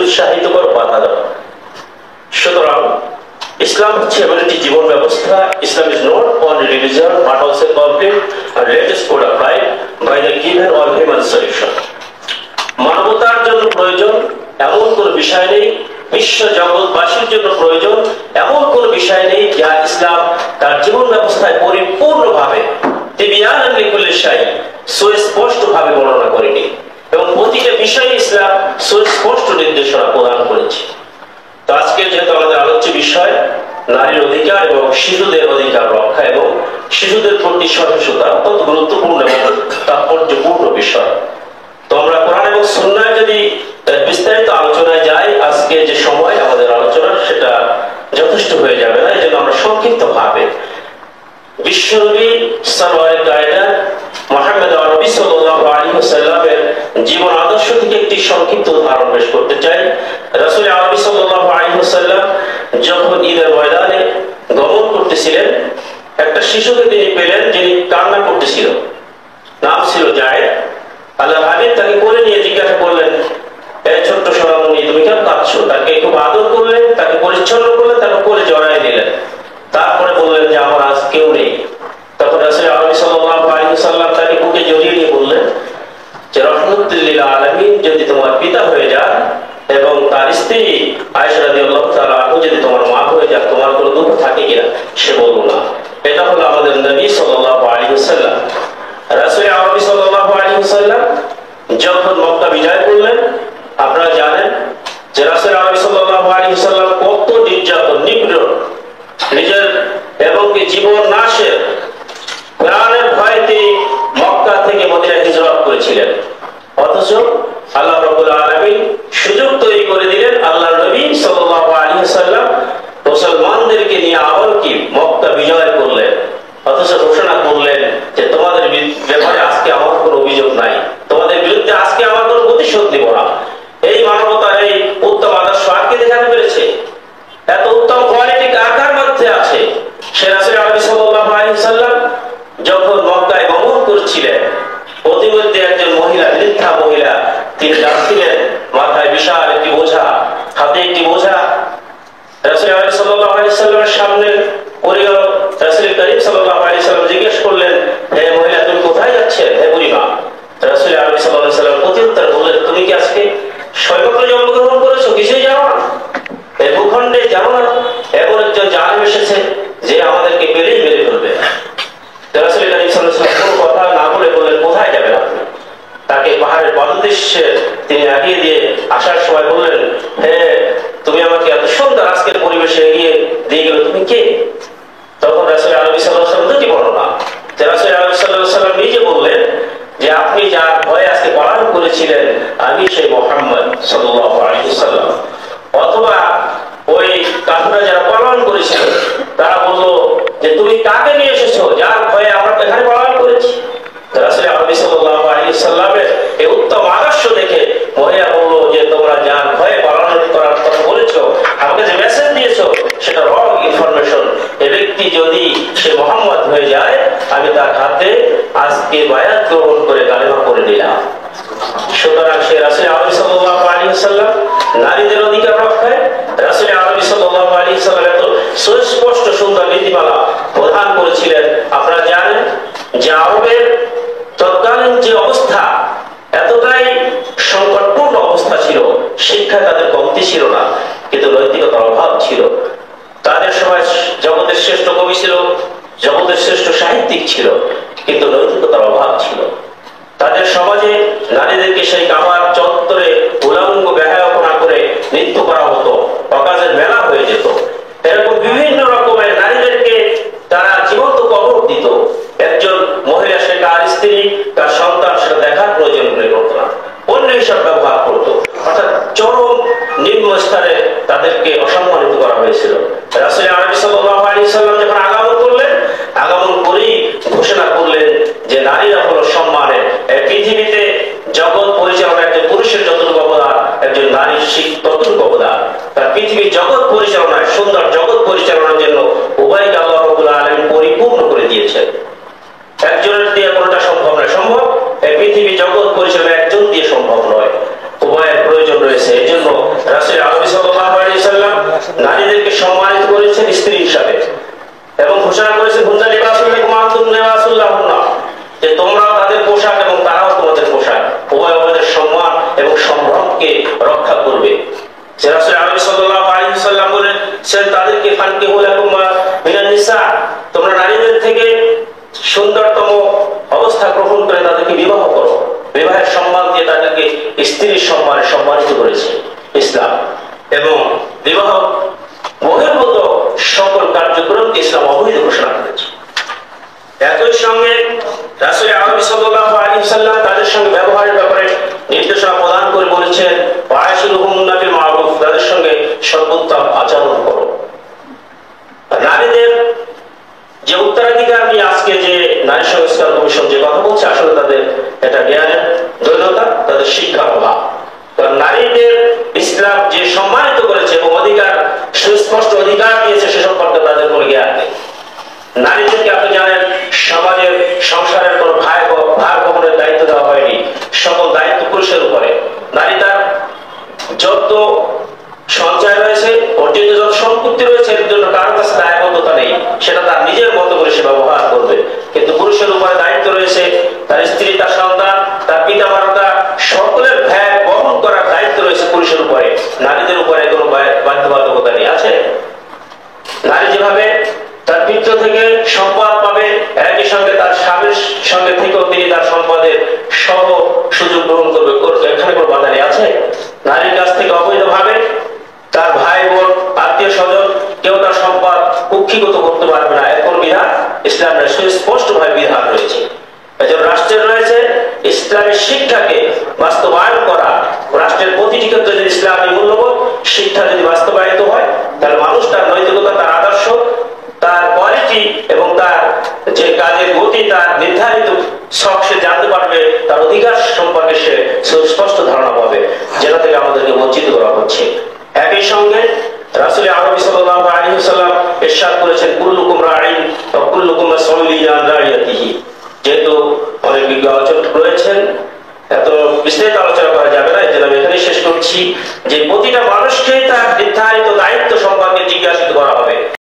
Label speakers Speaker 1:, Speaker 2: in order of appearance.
Speaker 1: নিরুৎসাহিত করো, বাধা দাও। সুতরাং ইসলাম হচ্ছে এমন একটি জীবন ব্যবস্থা। Islam is not only religion but also complete and latest code applied by the given or human solution. মানবতার জন্য প্রয়োজন এমন কোন বিষয় নেই, বিশ্ব জগৎবাসীর জন্য প্রয়োজন এমন কোন বিষয় নেই যা ইসলাম তার জীবন ব্যবস্থায় পরিপূর্ণভাবে তিবিয়ানান লিকুল্লি শাই সুস্পষ্টভাবে বর্ণনা করেনি, এবং প্রতিটা বিষয়ে ইসলাম সুস্পষ্ট নির্দেশনা প্রদান করেছে। তো আজকে যেহেতু আমাদের আলোচ্য বিষয় নারীর অধিকার এবং শিশুদের অধিকার রক্ষা এবং শিশুদের প্রতি সহিংসতা, অত্যন্ত গুরুত্বপূর্ণ এবং তাৎপর্যপূর্ণ বিষয়। তো আমরা কোরআন এবং সুন্নাহ যদি বিস্তারিত আলোচনায় যাই, আজকে যে সময় আমাদের আলোচনা সেটা যথেষ্ট হয়ে যাবে না। এই জন্য আমরা সংক্ষিপ্ত ভাবে বিশ্বনবী সাল্লাল্লাহু কায়নাত মুহাম্মদ আরবি সাল্লাল্লাহু আলাইহি ওয়াসাল্লামের জীবন আদর্শ থেকে একটি সংক্ষিপ্ত উদাহরণ পেশ করতে চাই। রাসূল আরবি সাল্লাল্লাহু আলাইহি ওয়াসাল্লাম যখন ঈদের ময়দানে গমন করতেছিলেন, একটা শিশুকে তিনি পেলেন যিনি কান্না করতেছিল। নাম ছিল জায়েদ। আল্লাহ হাবিব তাকে কোলে নিয়ে জিজ্ঞাসা করলেন, এই ছোট্ট সোনামণি, তুমি কেন কাঁদছো? তাকে খুব আদর করলেন, তাকে পরিচ্ছন্ন করলেন, তাকে কোলে জড়াই দিলেন। তারপরে বললেন যে আমার আজ কেউ নেই। তখন রাসূল আরবি সাল্লাল্লাহু আলাইহি ওয়াসাল্লাম তাকে বুকে জড়িয়ে নিয়ে বললেন যে রাহমাতুল লিল আলামিন যদি তোমার পিতা হয়ে যান এবং তার স্ত্রী আয়েশা রাদিয়াল্লাহু তাআলা আনহা যদি তোমার মা হয়ে যান, তোমার কোনো দুঃখ থাকে কিনা? সে বলল না। এটা হলো আমাদের নবী সাল্লাল্লাহু আলাইহি ওয়াসাল্লাম। রাসূল আরবি সাল্লাল্লাহু আলাইহি ওয়াসাল্লাম যখন মক্কা বিজয় করলেন, আপনারা জানেন যে রাসূল আরবি সাল্লাল্লাহু আলাইহি ওয়াসাল্লাম কত নির্যাতন, নিপীড়ন, নিজের এবং জীবন নাশের প্রাণের ভয়ে তিনি মক্কা থেকে মদিনায় হিজরত করেছিলেন। অথচ আল্লাহ রাব্বুল আলামিন সুযোগ তৈরি করে দিলেন, আল্লাহর নবী সাল্লাল্লাহু আলাইহি ওয়াসাল্লাম মুসলমানদেরকে নিয়ে আবার কি মক্কা বিজয় করলেন। অথচ ঘোষণা করলেন যে তোমাদের ব্যাপারে আজকে আমার কোনো অভিযোগ নাই, তোমাদের বিরুদ্ধে আজকে আমার কোনো প্রতিশোধ নিব না। এই মানবতার এই উত্তম আদর্শ আর কে দেখাতে পেরেছে? এত উত্তম কোয়ালিটি কার মধ্যে আছে? সে রাসূল আরবি সাল্লাল্লাহু আলাইহি ওয়াসাল্লাম যখন মক্কায় গমন করছিলেন, প্রতিমধ্যে একজন মহিলা, বৃদ্ধা মহিলা, তিনি যাচ্ছিলেন, মাথায় বিশাল একটি বোঝা, হাতে একটি বোঝা। রাসূল আরবি সাল্লাল্লাহু আলাইহি ওয়াসাল্লামের সামনে পড়ে গেল। রাসূল করিম সাল্লাল্লাহু আলাইহি ওয়াসাল্লাম জিজ্ঞেস করলেন, হে মহিলা, তুমি কোথায় যাচ্ছেন? হে বুড়িমা। রাসূল আরবি সাল্লাল্লাহু আলাইহি ওয়াসাল্লাম প্রত্যুত্তর বললেন, তুমি কি আজকে সৈকতে জন্মগ্রহণ করেছো? কিছুই জানো না? এই ভূখণ্ডে জানো না এমন একজন জালিম এসেছে যে আমাদেরকে পেলেই মেরে ফেলবে। রাসূল করিম সাল্লাল্লাহু আলাইহি ওয়াসাল্লাম কোনো কথা না বলে বললেন, কোথায় যাবেন আপনি? তাকে পাহাড়ের পাদদেশে তিনি এগিয়ে দিয়ে আসার সময় বললেন, হে, তুমি আমাকে এত সুন্দর আজকের পরিবেশে এগিয়ে দিয়ে গেলে তুমি কে? তখন রাসূল আরবি সাল্লাল্লাহু আলাইহি ওয়াসাল্লাম দুটি বর্ণনা। রাসূল আরবি সাল্লাল্লাহু আলাইহি ওয়াসাল্লাম নিজে বললেন যে আপনি যার ভয়ে আজকে পালন করেছিলেন আমি সেই মুহাম্মদ সাল্লাল্লাহু আলাইহি ওয়াসাল্লাম। অথবা ওই কাফেররা যারা পালন করেছিল তারা বললো যে তুমি কাকে নিয়ে এসেছো যার ভয়ে আমরা এখানে পালন করেছি? রাসূল আরবি সাল্লাল্লাহু আলাইহি ওয়াসাল্লামের এই উত্তম আদর্শ দেখে মহিলা বললো যে তোমরা যার ভয়ে পালন করার কথা বলেছো, আমাকে যে মেসেজ দিয়েছো সেটা রং ইনফরমেশন। এই ব্যক্তি যদি সে মুহাম্মদ হয়ে যায়, আমি তার হাতে আজকে বায়াত গ্রহণ করে কালেমা পড়ে নিলাম। সুতরাং সে রাসূল আরবি সাল্লাল্লাহু আলাইহি ওয়াসাল্লাম নারীদের অধিকার রক্ষায় রাসূল আরবি সাল্লাল্লাহু আলাইহি ওয়াসাল্লাম এত সুস্পষ্ট সুন্দর নীতিমালা প্রদান করেছিলেন। আপনারা জানেন যে আরবের তৎকালীন যে অবস্থা এতটাই সংকটপূর্ণ অবস্থা ছিল, শিক্ষায় তাদের কমতি ছিল না, কিন্তু নৈতিকতার অভাব ছিল। তাদের সময় জগতের শ্রেষ্ঠ কবি ছিল, জগতের শ্রেষ্ঠ সাহিত্যিক ছিল, কিন্তু নৈতিকতার অভাব ছিল। তাদের সমাজে নারীদেরকে সেই কাবার চত্বরে উলঙ্গ বেহায়াপনা করে নৃত্য করা হতো, অকাজের মেলা হয়ে যেত। এরকম বিভিন্ন রকমের নারীদেরকে তারা জীবন্ত কবর দিত। একজন মহিলা সে কার স্ত্রী, তার সন্তান সেটা দেখার প্রয়োজন মনে করতো না, অন্য হিসাব ব্যবহার করতো। অর্থাৎ চরম নিম্ন স্তরে তাদেরকে অসম্মানিত করা হয়েছিল। রাসূল আরবি সাল্লাল্লাহু আলাইহি ওয়াসাল্লাম যখন আগমন করলেন, আগমন করেই ঘোষণা করলেন যে নারীরা হলো সম্মানের। এই পৃথিবীতে জগৎ পরিচালনা একজন পুরুষের যতটুকু অবদান, একজন নারীর ততটুকু অবদান। তার পৃথিবীর জগৎ পরিচালনায়, সুন্দর জগৎ পরিচালনার জন্য উভয়কে আল্লাহ রাব্বুল আলামিন পরিপূর্ণ করে দিয়েছেন। একজনের দিয়ে কোনটা সম্ভব নয়, সম্ভব এই পৃথিবী জগৎ পরিচালনা একজন দিয়ে সম্ভব নয়, উভয়ের প্রয়োজন রয়েছে। এই জন্য যে রাসূল আরবি সাল্লাল্লাহু আলাইহি ওয়াসাল্লাম বলেছেন তাদেরকে ফানকিহু লাকুম মিনান নিসা, তোমরা নারীদের থেকে সুন্দরতম অবস্থা গ্রহণ করে তাদেরকে বিবাহ করো। বিবাহের সম্মান দিয়ে তাদেরকে স্ত্রীর সম্মানে সম্মানিত করেছে ইসলাম, এবং বিবাহ বহির্ভূত সকল কার্যক্রমকে ইসলাম অবৈধ ঘোষণা করেছে। একই সঙ্গে রাসূল আরবি সাল্লাল্লাহু আলাইহি ওয়াসাল্লাম তাদের সঙ্গে ব্যবহারের ব্যাপারে নির্দেশনা প্রদান করে বলেছেন ওয়াশিরুহুন্না বিল মারুফ, তাদের সঙ্গে সর্বোত্তম আচরণ করো। নারীদের যে উত্তরাধিকার নিয়ে আজকে যে নারী সংস্কার কমিশন যে কথা বলছে, আসলে তাদের এটা জ্ঞানের দৈন্যতা, তাদের শিক্ষার অভাব। কারণ নারীদের ইসলাম যে সম্মানিত করেছে এবং অধিকার, সুস্পষ্ট অধিকার দিয়েছে, সে সম্পর্কে তাদের কোনো জ্ঞান নেই। নারীদেরকে আপনি জানেন সমাজের সংসারের কোন ভার বহনের দায়িত্ব দেওয়া হয়নি, সকল দায়িত্ব পুরুষের উপরে। নারী তার যত সঞ্চয় রয়েছে, অর্জিত যত সম্পত্তি রয়েছে, এর জন্য কারোর কাছে দায়বদ্ধতা নেই, সেটা তার নিজের মতো করে সে ব্যবহার করবে। কিন্তু পুরুষের উপরে দায়িত্ব রয়েছে, তার স্ত্রী, তার সন্তান, তার পিতা মাতা সকলের ব্যয় বহন করার দায়িত্ব রয়েছে পুরুষের উপরে। নারীদের উপরে কোনো বাধ্যবাধকতা নেই। আছে নারী যেভাবে তার পিতৃ থেকে সম্পদ পাবে, একই সঙ্গে তার স্বামীর সঙ্গে থেকেও তিনি তার সম্পদের সহ সুযোগ গ্রহণ করবে, এখানে কোনো বাধা নেই। আছে নারীর কাছ থেকে অবৈধভাবে তার ভাই বোন, আত্মীয় স্বজন কেউ তার সম্পদ কুক্ষিগত করতে পারবে না, এর কোন বিধান ইসলামের সুস্পষ্ট ভাবে বিধান রয়েছে। এজন্য রাষ্ট্রের রয়েছে ইসলামের শিক্ষাকে বাস্তবায়ন করা। রাষ্ট্রের প্রতিটি ক্ষেত্রে যদি ইসলামী মূল্যবোধ শিক্ষা যদি বাস্তবায়িত হয়, তাহলে মানুষ তার নৈতিকতা, তার আদর্শ, তার কোয়ালিটি এবং তার যে কাজের গতি, তার নির্ধারিত শখ সে জানতে পারবে, তার অধিকার সম্পর্কে সে সুস্পষ্ট ধারণা পাবে, যেটা থেকে আমাদেরকে বঞ্চিত করা হচ্ছে। একই সঙ্গে রাসূল আরবি সাল্লাল্লাহু আলাইহি ওয়াসাল্লাম ইরশাদ করেছেন কুল্লুকুম রাঈন ওয়া কুল্লুকুম মাসউলুন আন রাইয়াতিহি। যেহেতু অনেক বিজ্ঞ আলোচক রয়েছেন, এত বিস্তারিত আলোচনা করা যাবে না, এজন্য আমি এখানে শেষ করছি যে প্রতিটা মানুষকে তার নির্ধারিত দায়িত্ব সম্পর্কে জিজ্ঞাসিত করা